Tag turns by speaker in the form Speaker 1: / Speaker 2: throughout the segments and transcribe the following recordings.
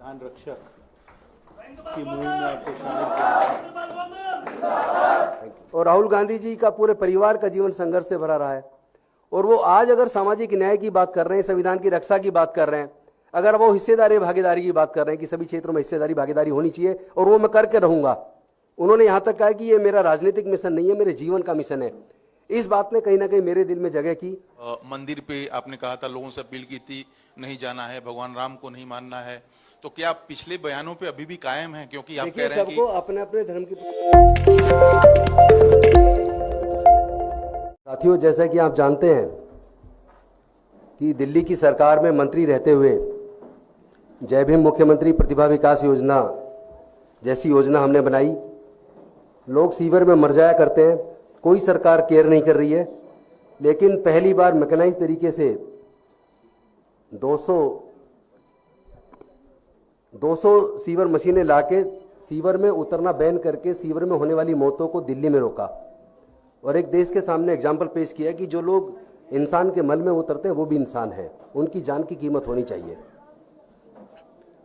Speaker 1: संविधान रक्षक की मुहिम में आपको शामिल किया।
Speaker 2: और राहुल गांधी जी का पूरे परिवार का जीवन संघर्ष से भरा रहा है। और वो आज अगर सामाजिक न्याय की बात कर रहे हैं, संविधान की रक्षा की बात कर रहे हैं, अगर वो हिस्सेदारी भागीदारी की बात कर रहे हैं कि सभी क्षेत्रों में हिस्सेदारी भागीदारी होनी चाहिए और वो मैं करके रहूंगा, उन्होंने यहां तक कहा कि ये मेरा राजनीतिक मिशन नहीं है, मेरे जीवन का मिशन है। इस बात ने कहीं ना कहीं मेरे दिल में जगह की।
Speaker 3: मंदिर पे आपने कहा था, लोगों से अपील की थी नहीं जाना है, भगवान राम को नहीं मानना है, तो क्या आप पिछले बयानों पे अभी भी कायम हैं? क्योंकि आप कह रहे हैं कि
Speaker 2: सबको अपने अपने धर्म की। साथियों, जैसा कि आप जानते हैं कि दिल्ली की सरकार में मंत्री रहते हुए जय भीम मुख्यमंत्री प्रतिभा विकास योजना जैसी योजना हमने बनाई। लोग सीवर में मर जाया करते हैं, कोई सरकार केयर नहीं कर रही है, लेकिन पहली बार मैकेनाइज तरीके से 200 सीवर मशीनें लाके सीवर में उतरना बैन करके सीवर में होने वाली मौतों को दिल्ली में रोका और एक देश के सामने एग्जाम्पल पेश किया कि जो लोग इंसान के मल में उतरते हैं वो भी इंसान है, उनकी जान की कीमत होनी चाहिए।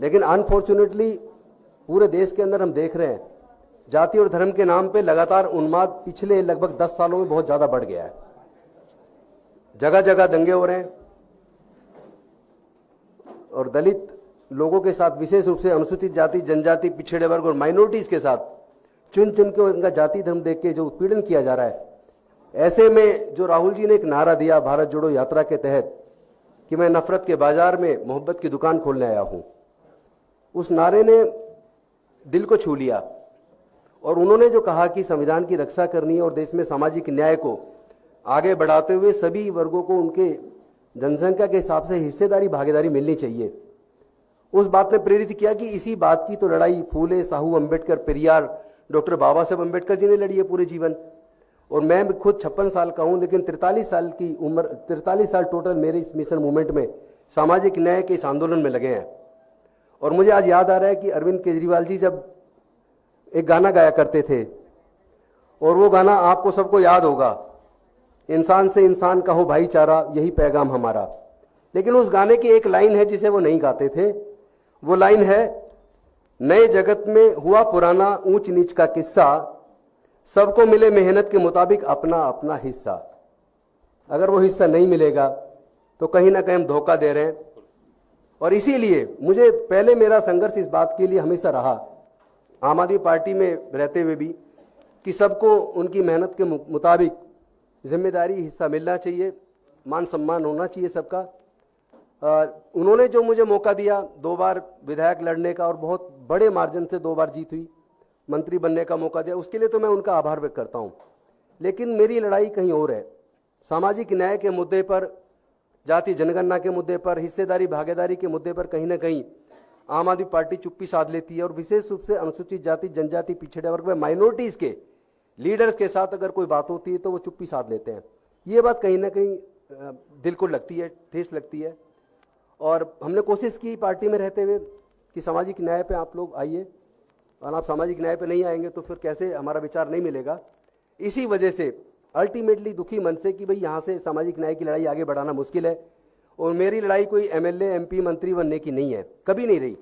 Speaker 2: लेकिन अनफॉर्चुनेटली पूरे देश के अंदर हम देख रहे हैं जाति और धर्म के नाम पे लगातार उन्माद पिछले लगभग 10 सालों में बहुत ज्यादा बढ़ गया है। जगह जगह दंगे हो रहे हैं और दलित लोगों के साथ, विशेष रूप से अनुसूचित जाति, जनजाति, पिछड़े वर्ग और माइनॉरिटीज के साथ चुन चुन के उनका जाति धर्म देख के जो उत्पीड़न किया जा रहा है। ऐसे में जो राहुल जी ने एक नारा दिया भारत जोड़ो यात्रा के तहत कि मैं नफरत के बाजार में मोहब्बत की दुकान खोलने आया हूं, उस नारे ने दिल को छू लिया। और उन्होंने जो कहा कि संविधान की रक्षा करनी है और देश में सामाजिक न्याय को आगे बढ़ाते हुए सभी वर्गों को उनके जनसंख्या के हिसाब से हिस्सेदारी भागीदारी मिलनी चाहिए, उस बात ने प्रेरित किया कि इसी बात की तो लड़ाई फूले, साहू, अंबेडकर, पेरियार, डॉक्टर बाबा साहब अंबेडकर जी ने लड़ी है पूरे जीवन। और मैं खुद 56 साल का हूं, लेकिन 43 साल की उम्र, 43 साल टोटल मेरे इस मिशन मूवमेंट में, सामाजिक न्याय के इस आंदोलन में लगे हैं। और मुझे आज याद आ रहा है कि अरविंद केजरीवाल जी जब एक गाना गाया करते थे, और वो गाना आपको सबको याद होगा, इंसान से इंसान का हो भाईचारा, यही पैगाम हमारा। लेकिन उस गाने की एक लाइन है जिसे वो नहीं गाते थे, वो लाइन है, नए जगत में हुआ पुराना ऊंच नीच का किस्सा, सबको मिले मेहनत के मुताबिक अपना अपना हिस्सा। अगर वो हिस्सा नहीं मिलेगा तो कहीं ना कहीं हम धोखा दे रहे हैं। और इसीलिए मुझे पहले मेरा संघर्ष इस बात के लिए हमेशा रहा, आम आदमी पार्टी में रहते हुए भी, कि सबको उनकी मेहनत के मुताबिक जिम्मेदारी हिस्सा मिलना चाहिए, मान सम्मान होना चाहिए सबका। उन्होंने जो मुझे मौका दिया 2 बार विधायक लड़ने का और बहुत बड़े मार्जिन से 2 बार जीत हुई, मंत्री बनने का मौका दिया, उसके लिए तो मैं उनका आभार व्यक्त करता हूं। लेकिन मेरी लड़ाई कहीं और है। सामाजिक न्याय के मुद्दे पर, जाति जनगणना के मुद्दे पर, हिस्सेदारी भागीदारी के मुद्दे पर कहीं ना कहीं आम आदमी पार्टी चुप्पी साध लेती है। और विशेष रूप से अनुसूचित जाति, जनजाति, पिछड़े वर्ग में माइनॉरिटीज के लीडर्स के साथ अगर कोई बात होती है तो वो चुप्पी साध लेते हैं। ये बात कहीं ना कहीं दिल को लगती है, ठेस लगती है। और हमने कोशिश की पार्टी में रहते हुए कि सामाजिक न्याय पे आप लोग आइए, और आप सामाजिक न्याय पे नहीं आएंगे तो फिर कैसे, हमारा विचार नहीं मिलेगा। इसी वजह से अल्टीमेटली दुखी मन से कि भाई यहाँ से सामाजिक न्याय की लड़ाई आगे बढ़ाना मुश्किल है। और मेरी लड़ाई कोई एमएलए, एमपी, मंत्री बनने की नहीं है, कभी नहीं रही।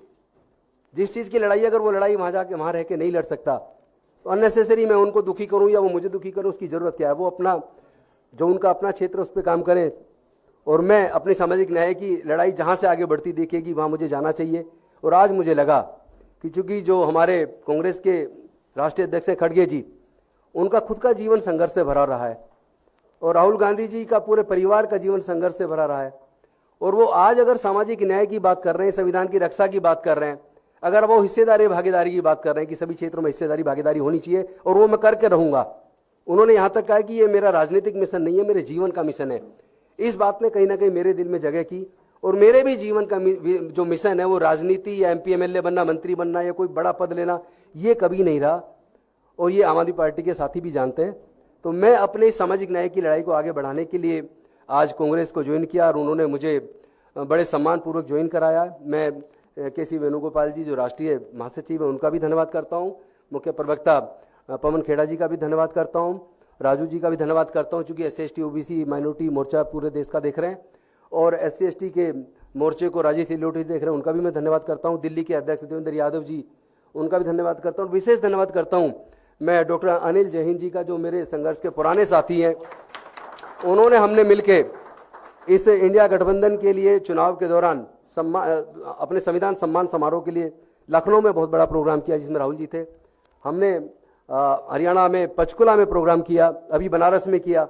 Speaker 2: जिस चीज़ की लड़ाई, अगर वो लड़ाई वहाँ जाके वहाँ रह के नहीं लड़ सकता तो अननेसेसरी मैं उनको दुखी करूँ या वो मुझे दुखी करूँ, उसकी ज़रूरत क्या है। वो अपना, जो उनका अपना क्षेत्र उस पर काम करें, और मैं अपनी सामाजिक न्याय की लड़ाई जहाँ से आगे बढ़ती देखेगी वहाँ मुझे जाना चाहिए। और आज मुझे लगा कि चूंकि जो हमारे कांग्रेस के राष्ट्रीय अध्यक्ष हैं खड़गे जी, उनका खुद का जीवन संघर्ष से भरा रहा है, और राहुल गांधी जी का पूरे परिवार का जीवन संघर्ष से भरा रहा है। और वो आज अगर सामाजिक न्याय की बात कर रहे हैं, संविधान की रक्षा की बात कर रहे हैं, अगर वो हिस्सेदारी भागीदारी की बात कर रहे हैं कि सभी क्षेत्रों में हिस्सेदारी भागीदारी होनी चाहिए और वो मैं करके रहूंगा, उन्होंने यहां तक कहा कि ये मेरा राजनीतिक मिशन नहीं है, मेरे जीवन का मिशन है। इस बात ने कहीं ना कहीं मेरे दिल में जगह की। और मेरे भी जीवन का जो मिशन है वो राजनीति या एमपी, एमएलए बनना, मंत्री बनना या कोई बड़ा पद लेना, ये कभी नहीं रहा। और ये आम आदमी पार्टी के साथी भी जानते हैं। तो मैं अपने सामाजिक न्याय की लड़ाई को आगे बढ़ाने के लिए आज कांग्रेस को ज्वाइन किया, और उन्होंने मुझे बड़े सम्मानपूर्वक ज्वाइन कराया। मैं के.सी. वेणुगोपाल जी जो राष्ट्रीय महासचिव हैं उनका भी धन्यवाद करता हूँ, मुख्य प्रवक्ता पवन खेड़ा जी का भी धन्यवाद करता हूँ, राजू जी का भी धन्यवाद करता हूँ, चूँकि SC ST OBC माइनॉरिटी मोर्चा पूरे देश का देख रहे हैं। और SC ST के मोर्चे को राजेश लिलोटी देख रहे हैं, उनका भी मैं धन्यवाद करता हूं। दिल्ली के अध्यक्ष देवेंद्र यादव जी, उनका भी धन्यवाद करता हूं। विशेष धन्यवाद करता हूं मैं डॉक्टर अनिल जैन जी का, जो मेरे संघर्ष के पुराने साथी हैं। उन्होंने हमने मिलके इस इंडिया गठबंधन के लिए चुनाव के दौरान अपने संविधान सम्मान समारोह के लिए लखनऊ में बहुत बड़ा प्रोग्राम किया, जिसमें राहुल जी थे। हमने हरियाणा में पंचकुला में प्रोग्राम किया, अभी बनारस में किया।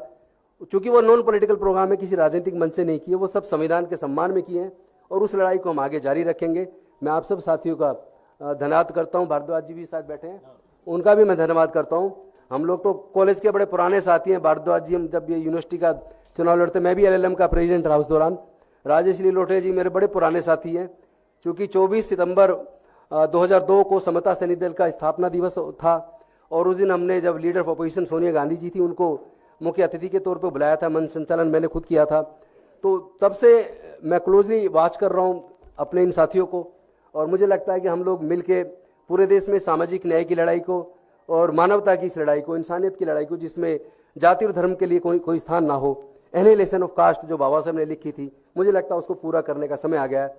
Speaker 2: चूंकि वो नॉन पॉलिटिकल प्रोग्राम है, किसी राजनीतिक मंच से नहीं किए, वो सब संविधान के सम्मान में किए हैं और उस लड़ाई को हम आगे जारी रखेंगे। मैं आप सब साथियों का धन्यवाद करता हूं। भारद्वाज जी भी साथ बैठे हैं, उनका भी मैं धन्यवाद करता हूं। हम लोग तो कॉलेज के बड़े पुराने साथी हैं। भारद्वाज जी, हम जब ये यूनिवर्सिटी का चुनाव लड़ते, मैं भी LLM का प्रेसिडेंट रहा उस दौरान। राजेश लिलोटे जी मेरे बड़े पुराने साथी हैं। चूंकि 24 सितंबर 2002 को समता सैनिक दल का स्थापना दिवस था और उस दिन हमने, जब leader of opposition Sonia Gandhi ji थी, उनको मुख्य अतिथि के तौर पर बुलाया था। मंच संचालन मैंने खुद किया था। तो तब से मैं क्लोजली वॉच कर रहा हूँ अपने इन साथियों को, और मुझे लगता है कि हम लोग मिलके पूरे देश में सामाजिक न्याय की लड़ाई को और मानवता की इस लड़ाई को, इंसानियत की लड़ाई को, जिसमें जाति और धर्म के लिए कोई स्थान ना हो, एनिहिलेशन ऑफ कास्ट जो बाबा साहब ने लिखी थी, मुझे लगता है उसको पूरा करने का समय आ गया है।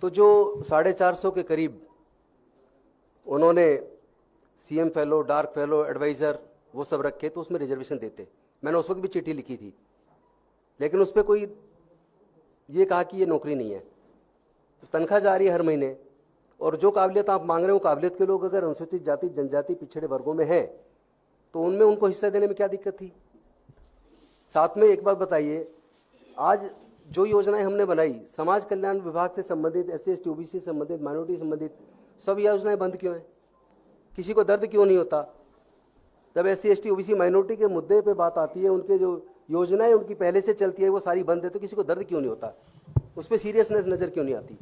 Speaker 2: तो जो 450 के करीब उन्होंने CM fellow, dark fellow, adviser वो सब रखे, तो उसमें रिजर्वेशन देते। मैंने उस वक्त भी चिट्ठी लिखी थी, लेकिन उस पर कोई ये कहा कि ये नौकरी नहीं है, तनख्वाह जा रही है हर महीने, और जो काबिलियत आप मांग रहे हो, काबिलियत के लोग अगर अनुसूचित जाति, जनजाति, पिछड़े वर्गों में हैं, तो उनमें उनको हिस्सा देने में क्या दिक्कत थी। साथ में एक बात बताइए, आज जो योजनाएं हमने बनाई समाज कल्याण विभाग से संबंधित, SC ST OBC से संबंधित, माइनॉरिटी संबंधित, सब योजनाएं बंद क्यों हैं? किसी को दर्द क्यों नहीं होता? जब SC ST OBC माइनॉरिटी के मुद्दे पे बात आती है, उनके जो योजनाएं उनकी पहले से चलती है वो सारी बंद है, तो किसी को दर्द क्यों नहीं होता? उस पर सीरियसनेस नजर क्यों नहीं आती?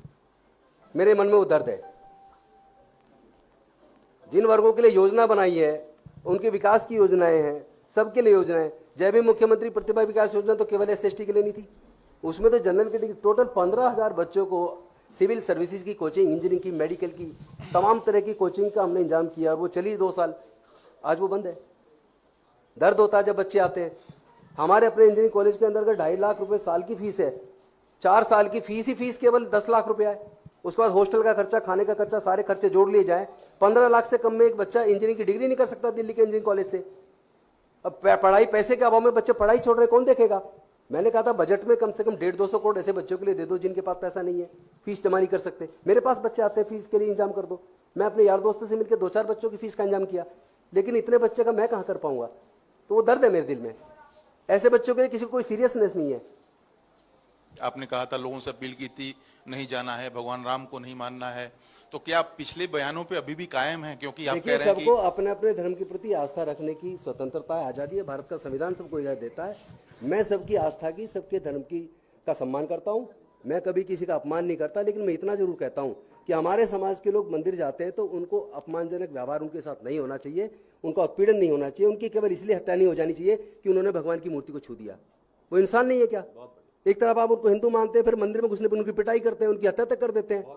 Speaker 2: मेरे मन में वो दर्द है। जिन वर्गों के लिए योजना बनाई है, उनके विकास की योजनाएं हैं, सबके लिए योजनाएं। जय भीम मुख्यमंत्री प्रतिभा विकास योजना तो केवल SC ST के लिए नहीं थी, उसमें तो जनरल कैटेगरी टोटल 15,000 बच्चों को सिविल सर्विसेज की कोचिंग, इंजीनियरिंग की, मेडिकल की, तमाम तरह की कोचिंग का हमने इंतजाम किया। वो चली 2 साल, आज वो बंद है। दर्द होता है जब बच्चे आते हैं। हमारे अपने इंजीनियरिंग कॉलेज के अंदर 2.5 लाख रुपए साल की फीस है। 4 साल की फीस ही फीस केवल 10 लाख रुपया है। उसके बाद हॉस्टल का खर्चा, खाने का खर्चा, सारे खर्चे जोड़ लिए जाए, 15 लाख से कम में एक बच्चा इंजीनियरिंग की डिग्री नहीं कर सकता दिल्ली के इंजीनियरिंग कॉलेज से। अब पढ़ाई, पैसे के अभाव में बच्चे पढ़ाई छोड़ रहे, कौन देखेगा? मैंने कहा था बजट में कम से कम 150-200 करोड़ ऐसे बच्चों के लिए दे दो जिनके पास पैसा नहीं है, फीस जमा नहीं कर सकते। मेरे पास बच्चे आते हैं, फीस के लिए इंतजाम कर दो। मैं अपने यार दोस्तों से मिलकर 2-4 बच्चों की फीस का इंतजाम किया, लेकिन इतने बच्चे का मैं कहाँ कर पाऊंगा? तो वो दर्द है मेरे दिल में। ऐसे बच्चों के लिए किसी को कोई सीरियसनेस नहीं है।
Speaker 3: आपने कहा था, लोगों से अपील की थी, नहीं जाना है, भगवान राम को नहीं मानना है, तो क्या पिछले बयानों पे अभी भी कायम है? क्योंकि आप कह रहे हैं कि
Speaker 2: सबको अपने अपने धर्म के प्रति आस्था रखने की स्वतंत्रता है, आजादी है। भारत का संविधान सबको इजाजत देता है। मैं सबकी आस्था की, सबके धर्म की का सम्मान करता हूँ। मैं कभी किसी का अपमान नहीं करता, लेकिन मैं इतना जरूर कहता हूँ कि हमारे समाज के लोग मंदिर जाते हैं तो उनको अपमानजनक व्यवहार उनके साथ नहीं होना चाहिए, उनका उत्पीड़न नहीं होना चाहिए, उनकी केवल इसलिए हत्या नहीं हो जानी चाहिए कि उन्होंने भगवान की मूर्ति को छू दिया। वो इंसान नहीं है क्या? एक तरफ आप उनको हिंदू मानते हैं, फिर मंदिर में घुसने पर उनकी पिटाई करते हैं, उनकी हत्या तक कर देते हैं।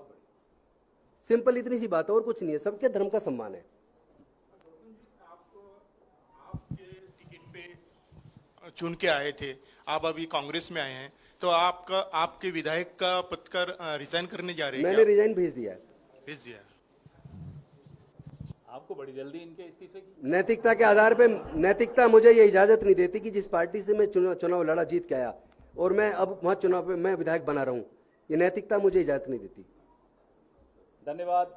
Speaker 2: सिंपल इतनी सी बात है, और कुछ नहीं है। सबके धर्म का सम्मान है।
Speaker 4: आपके टिकट पे चुन के आए थे, आप अभी कांग्रेस में आए हैं, तो आपके विधायक का पद का रिजाइन करने जा रहे हैं?
Speaker 2: मैंने रिजाइन भेज दिया है।
Speaker 4: भेज दिया।
Speaker 1: आपको बड़ी जल्दी इनके इस्तीफे की?
Speaker 2: नैतिकता के आधार पे, नैतिकता मुझे ये इजाजत नहीं देती कि जिस पार्टी से मैं चुनाव लड़ा, जीत के आया, और मैं अब वहां चुनाव पे मैं विधायक बना रहा हूं, ये नैतिकता मुझे इजाजत नहीं देती।
Speaker 1: धन्यवाद।